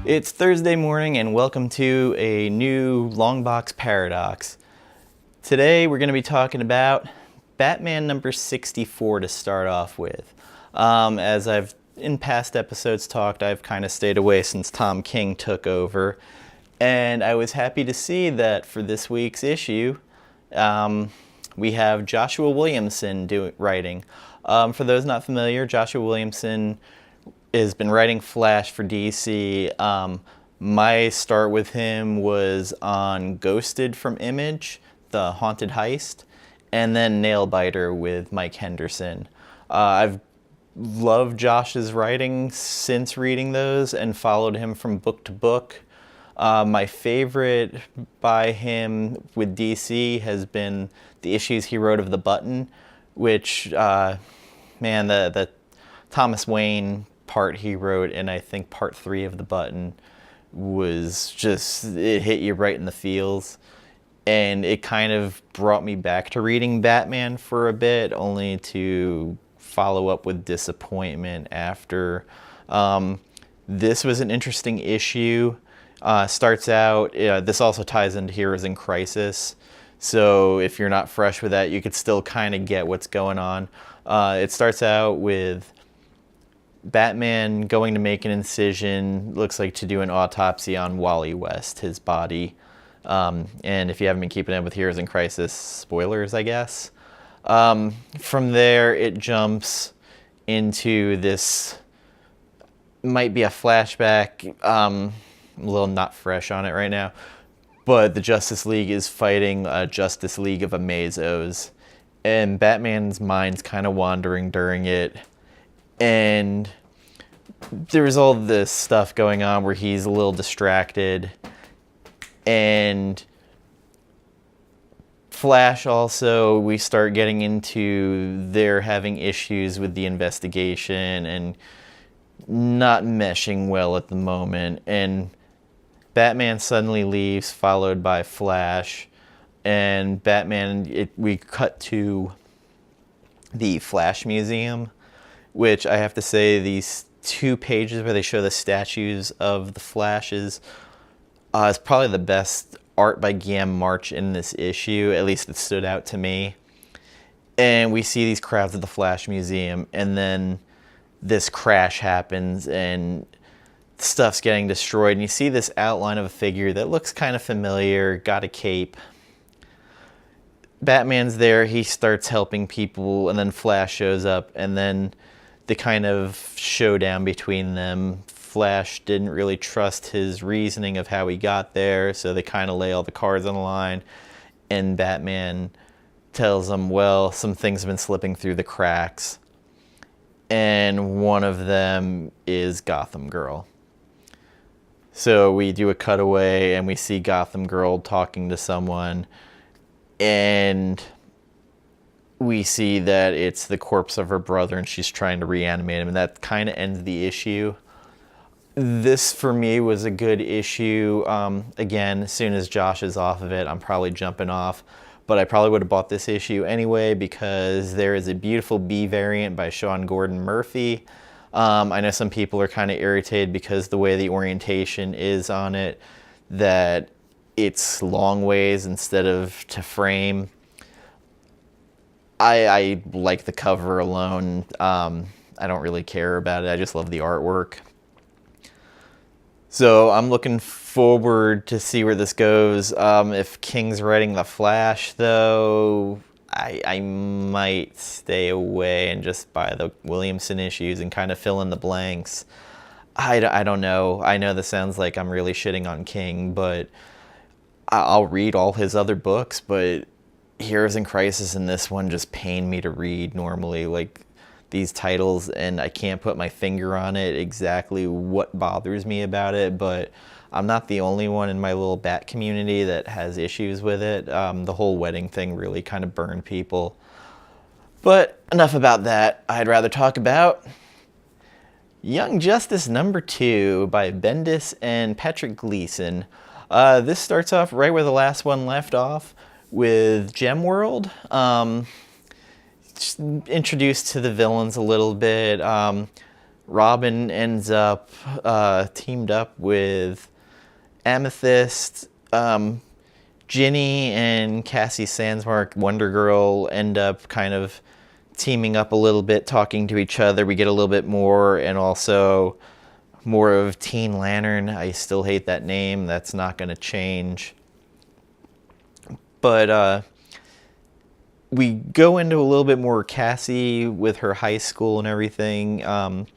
It's Thursday morning and welcome to a new LongBox Paradox. Today we're going to be talking about Batman number 64 to start off with. As I've in past episodes talked, I've kind of stayed away since Tom King took over. And I was happy to see that for this week's issue, we have Joshua Williamson writing. For those not familiar, Joshua Williamson has been writing Flash for DC. My start with him was on Ghosted from Image, the Haunted Heist, and then Nailbiter with Mike Henderson. I've loved Josh's writing since reading those and followed him from book to book. My favorite by him with DC has been the issues he wrote of The Button, which, the Thomas Wayne part he wrote in, I think, part 3 of The Button was just, it hit you right in the feels. And it kind of brought me back to reading Batman for a bit, only to follow up with disappointment after. This was an interesting issue. Starts out, this also ties into Heroes in Crisis. So if you're not fresh with that, you could still kind of get what's going on. It starts out with Batman going to make an incision, looks like to do an autopsy on Wally West, his body. And if you haven't been keeping up with Heroes in Crisis, spoilers, I guess. From there, it jumps into this, might be a flashback. I'm a little not fresh on it right now. But the Justice League is fighting a Justice League of Amazos. And Batman's mind's kind of wandering during it. And there's all this stuff going on where he's a little distracted. And Flash also, we start getting into they're having issues with the investigation and not meshing well at the moment. And Batman suddenly leaves, followed by Flash. And Batman, we cut to the Flash Museum, which I have to say, these 2 pages where they show the statues of the Flashes is probably the best art by Guillaume March in this issue. At least it stood out to me. And we see these crowds at the Flash Museum, and then this crash happens, and stuff's getting destroyed. And you see this outline of a figure that looks kind of familiar, got a cape. Batman's there, he starts helping people, and then Flash shows up, and then the kind of showdown between them. Flash didn't really trust his reasoning of how he got there, so they kind of lay all the cards on the line, and Batman tells him, well, some things have been slipping through the cracks, and one of them is Gotham Girl. So we do a cutaway, and we see Gotham Girl talking to someone, and we see that it's the corpse of her brother, and she's trying to reanimate him, and that kind of ends the issue. This, for me, was a good issue. Again, as soon as Josh is off of it, I'm probably jumping off, but I probably would have bought this issue anyway because there is a beautiful B variant by Sean Gordon Murphy. I know some people are kind of irritated because the way the orientation is on it, that it's long ways instead of to frame. I like the cover alone. I don't really care about it. I just love the artwork. So I'm looking forward to see where this goes. If King's writing The Flash, though, I might stay away and just buy the Williamson issues and kind of fill in the blanks. I don't know. I know this sounds like I'm really shitting on King, but I'll read all his other books, but Heroes in Crisis and this one just pain me to read normally, like these titles, and I can't put my finger on it exactly what bothers me about it, but I'm not the only one in my little Bat community that has issues with it. The whole wedding thing really kind of burned people. But enough about that. I'd rather talk about Young Justice number 2 by Bendis and Patrick Gleason. This starts off right where the last one left off, with Gem World. Introduced to the villains a little bit. Robin ends up teamed up with Amethyst. Ginny and Cassie Sandsmark, Wonder Girl, end up kind of teaming up a little bit, talking to each other. We get a little bit more, and also more of Teen Lantern. I still hate that name. That's not going to change. But we go into a little bit more Cassie with her high school and everything.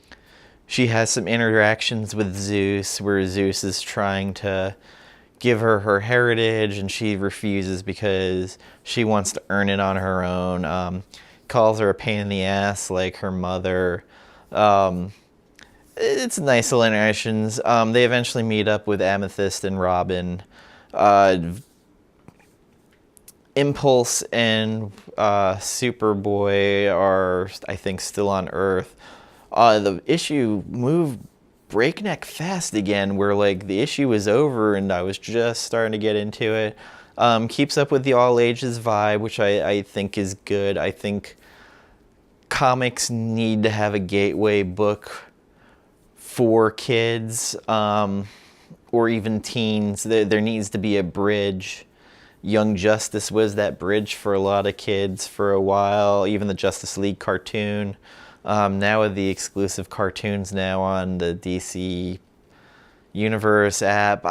She has some interactions with Zeus, where Zeus is trying to give her her heritage, and she refuses because she wants to earn it on her own. Calls her a pain in the ass like her mother. It's nice little interactions. They eventually meet up with Amethyst and Robin. Impulse and Superboy are, I think, still on Earth. The issue moved breakneck fast again, where like the issue was over and I was just starting to get into it. Keeps up with the all ages vibe, which I think is good. I think comics need to have a gateway book for kids, or even teens. There needs to be a bridge. Young Justice was that bridge for a lot of kids for a while, even the Justice League cartoon. Now with the exclusive cartoons now on the DC Universe app,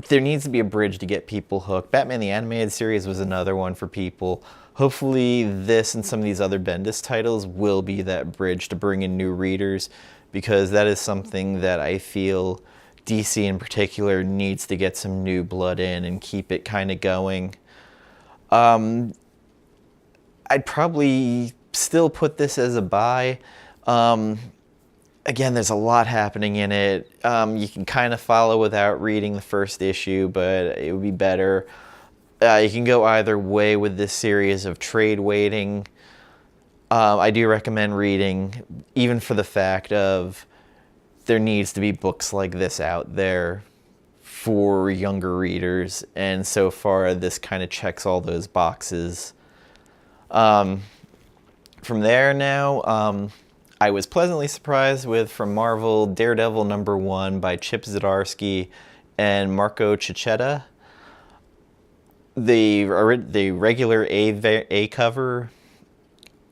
there needs to be a bridge to get people hooked. Batman the Animated Series was another one for people. Hopefully this and some of these other Bendis titles will be that bridge to bring in new readers, because that is something that I feel DC in particular needs to get some new blood in and keep it kind of going. I'd probably still put this as a buy. Again, there's a lot happening in it. You can kind of follow without reading the first issue, but it would be better. You can go either way with this series of trade waiting. I do recommend reading, even for the fact of there needs to be books like this out there for younger readers, and so far this kind of checks all those boxes. From there now, I was pleasantly surprised with, from Marvel, Daredevil #1 by Chip Zdarsky and Marco Checchetto. The regular A cover,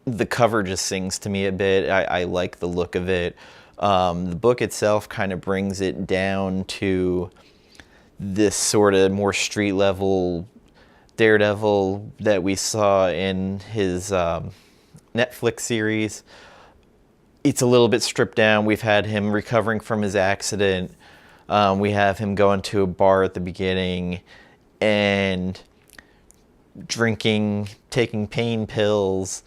the cover just sings to me a bit. I like the look of it. The book itself kind of brings it down to this sort of more street level Daredevil that we saw in his Netflix series. It's a little bit stripped down. We've had him recovering from his accident. We have him going to a bar at the beginning and drinking, taking pain pills.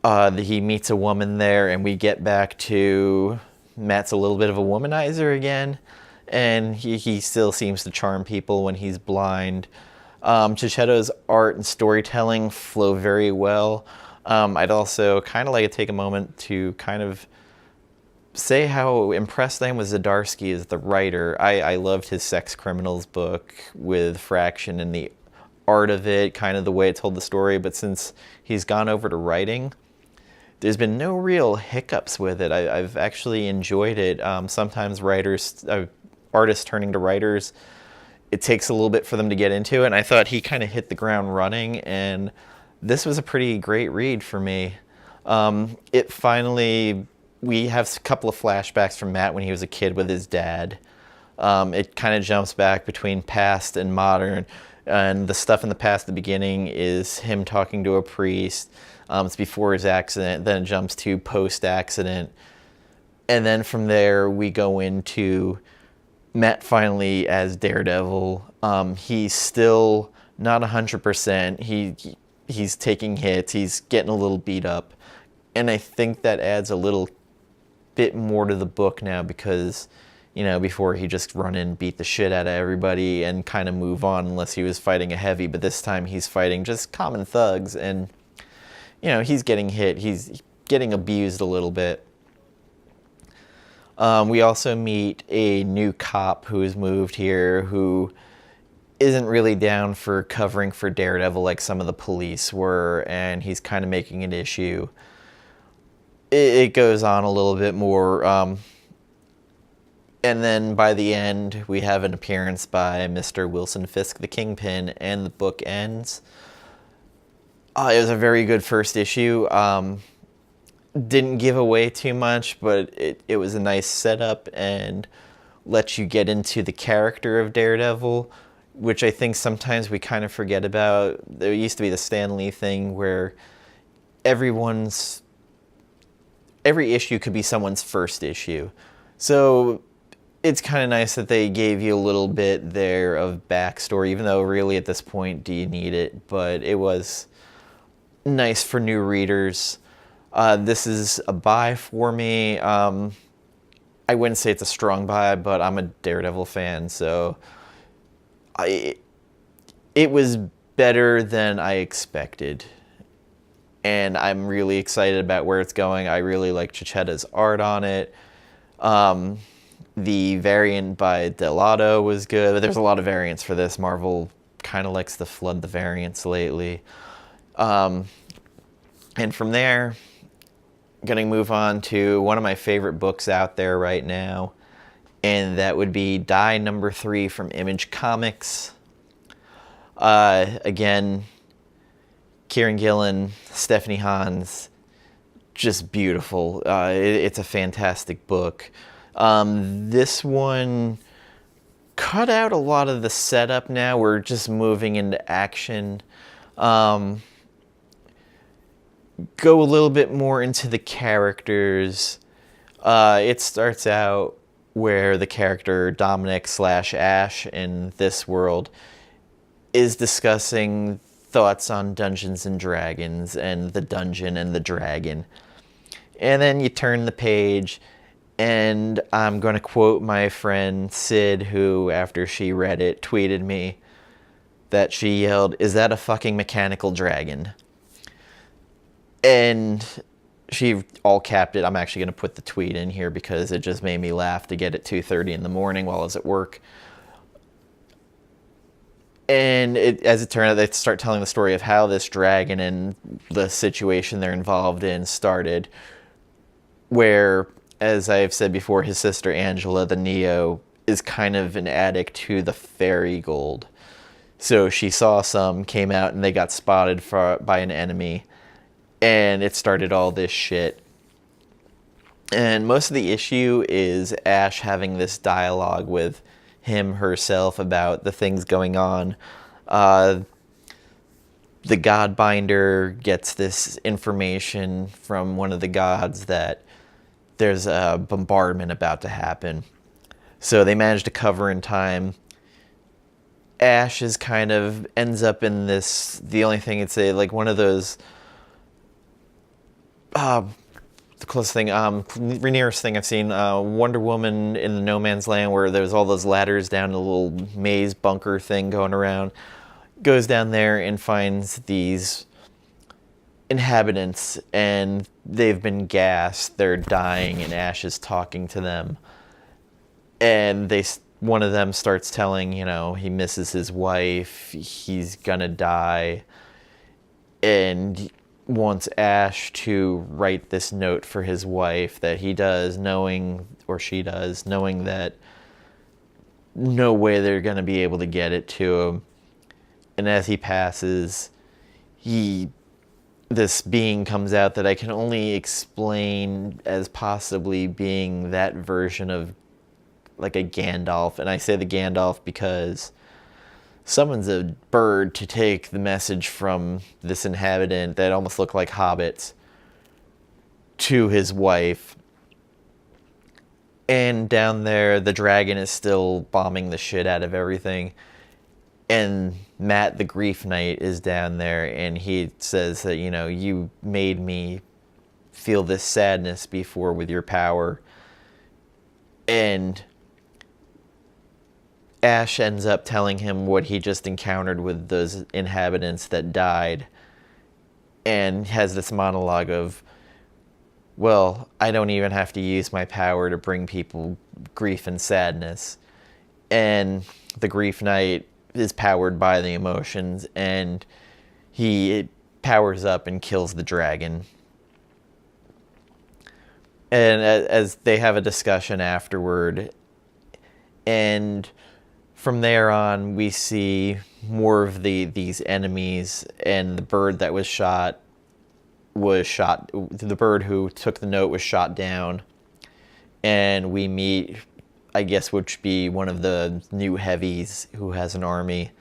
He meets a woman there, and we get back to Matt's a little bit of a womanizer again, and he still seems to charm people when he's blind. Checchetto's art and storytelling flow very well. I'd also kind of like to take a moment to kind of say how impressed I am with Zdarsky as the writer. I loved his Sex Criminals book with Fraction and the art of it, kind of the way it told the story, but since he's gone over to writing, there's been no real hiccups with it. I've actually enjoyed it. Sometimes artists turning to writers, it takes a little bit for them to get into it, and I thought he kind of hit the ground running, and this was a pretty great read for me. We have a couple of flashbacks from Matt when he was a kid with his dad. It kind of jumps back between past and modern, and the stuff in the past at the beginning is him talking to a priest. It's before his accident, then it jumps to post-accident. And then from there, we go into Matt finally as Daredevil. He's still not 100%. He's taking hits. He's getting a little beat up. And I think that adds a little bit more to the book now because, before he just run in, beat the shit out of everybody and kind of move on unless he was fighting a heavy. But this time he's fighting just common thugs and, he's getting hit. He's getting abused a little bit. We also meet a new cop who has moved here who isn't really down for covering for Daredevil like some of the police were, and he's kind of making an issue. it goes on a little bit more. And then by the end, we have an appearance by Mr. Wilson Fisk, the Kingpin, and the book ends. It was a very good first issue. Didn't give away too much, but it was a nice setup and let you get into the character of Daredevil, which I think sometimes we kind of forget about. There used to be the Stan Lee thing where every issue could be someone's first issue. So it's kind of nice that they gave you a little bit there of backstory, even though really at this point, do you need it? But it was nice for new readers. This is a buy for me. I wouldn't say it's a strong buy, but I'm a Daredevil fan, so it was better than I expected. And I'm really excited about where it's going. I really like Checchetto's art on it. The variant by Delato was good, but there's a lot of variants for this. Marvel kind of likes to flood the variants lately. And from there, I'm going to move on to one of my favorite books out there right now, and that would be Die number 3 from Image Comics. Again, Kieron Gillen, Stephanie Hans, just beautiful. It's a fantastic book. This one cut out a lot of the setup now. We're just moving into action. Go a little bit more into the characters. It starts out where the character Dominic / Ash in this world is discussing thoughts on Dungeons and Dragons and the dungeon and the dragon. And then you turn the page, and I'm going to quote my friend Sid, who, after she read it, tweeted me that she yelled, "Is that a fucking mechanical dragon?" And she all capped it. I'm actually going to put the tweet in here because it just made me laugh to get at 2:30 in the morning while I was at work. And as it turned out, they start telling the story of how this dragon and the situation they're involved in started, where, as I've said before, his sister Angela, the Neo, is kind of an addict to the fairy gold. So she saw some, came out, and they got spotted by an enemy. And it started all this shit. And most of the issue is Ash having this dialogue with him, herself, about the things going on. The Godbinder gets this information from one of the gods that there's a bombardment about to happen. So they manage to cover in time. Ash is kind of ends up in this, the only thing I'd say, like one of those, the closest thing, nearest thing I've seen, Wonder Woman in the No Man's Land, where there's all those ladders down, a little maze bunker thing going around. Goes down there and finds these inhabitants, and they've been gassed, they're dying, and Ash is talking to them. And one of them starts telling, he misses his wife, he's gonna die, and wants Ash to write this note for his wife that he does, knowing that no way they're going to be able to get it to him. And as he passes, this being comes out that I can only explain as possibly being that version of like a Gandalf. And I say the Gandalf because summons a bird to take the message from this inhabitant that almost look like hobbits to his wife. And down there, the dragon is still bombing the shit out of everything. And Matt, the Grief Knight, is down there, and he says that, you made me feel this sadness before with your power. And Ash ends up telling him what he just encountered with those inhabitants that died, and has this monologue of, well, I don't even have to use my power to bring people grief and sadness. And the Grief Knight is powered by the emotions, and he powers up and kills the dragon. And as they have a discussion afterward, and from there on, we see more of these enemies, and the bird that was shot. The bird who took the note was shot down, and we meet, I guess, which be one of the new heavies who has an army.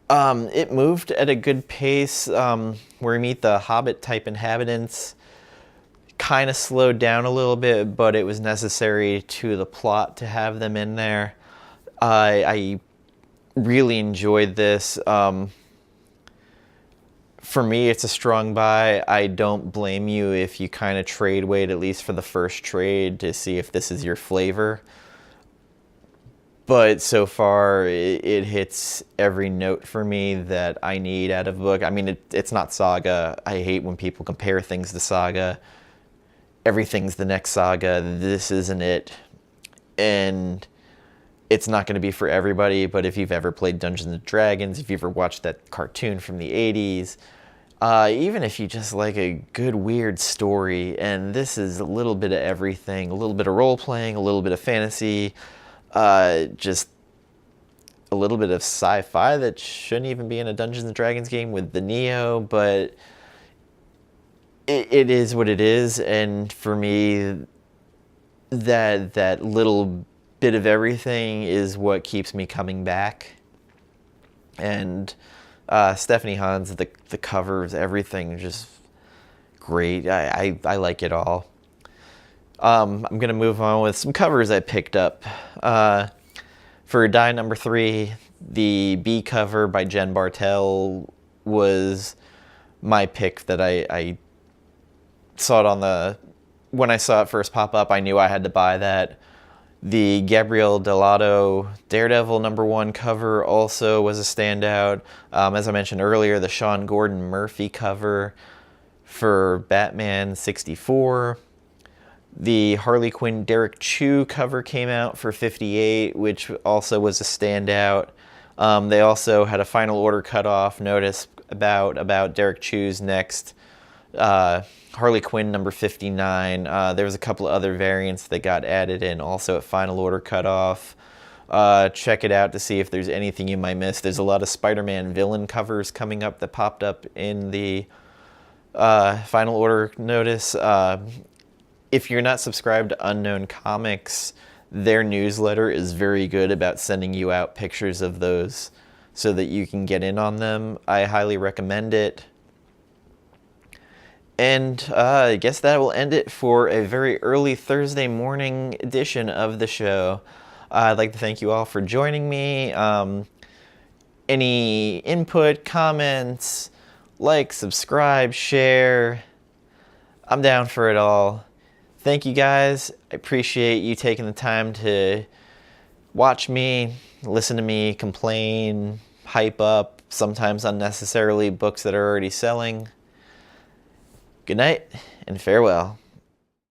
It moved at a good pace, where we meet the Hobbit-type inhabitants. Kind of slowed down a little bit, but it was necessary to the plot to have them in there. I really enjoyed this. For me, it's a strong buy. I don't blame you if you kind of trade wait, at least for the first trade, to see if this is your flavor. But so far, it hits every note for me that I need out of a book. I mean, it's not Saga. I hate when people compare things to Saga. Everything's the next Saga. This isn't it. And it's not going to be for everybody, but if you've ever played Dungeons & Dragons, if you've ever watched that cartoon from the 80s, even if you just like a good, weird story, and this is a little bit of everything, a little bit of role-playing, a little bit of fantasy, just a little bit of sci-fi that shouldn't even be in a Dungeons & Dragons game with the Neo, but it is what it is, and for me, that little bit of everything is what keeps me coming back. And Stephanie Hans, the covers, everything, just great. I like it all. I'm going to move on with some covers I picked up. For die number 3, the B cover by Jen Bartel was my pick that I saw it when I saw it first pop up, I knew I had to buy that. The Gabriel Dell'Otto Daredevil #1 cover also was a standout. As I mentioned earlier, the Sean Gordon Murphy cover for Batman 64. The Harley Quinn Derek Chu cover came out for 58, which also was a standout. They also had a final order cutoff notice about Derek Chu's next Harley Quinn number 59. There was a couple of other variants that got added in also at final order cutoff. Check it out to see if there's anything you might miss. There's a lot of Spider-Man villain covers coming up that popped up in the final order notice. If you're not subscribed to Unknown Comics, their newsletter is very good about sending you out pictures of those so that you can get in on them. I highly recommend it. And I guess that will end it for a very early Thursday morning edition of the show. I'd like to thank you all for joining me. Any input, comments, like, subscribe, share, I'm down for it all. Thank you guys. I appreciate you taking the time to watch me, listen to me complain, hype up, sometimes unnecessarily, books that are already selling. Good night and farewell.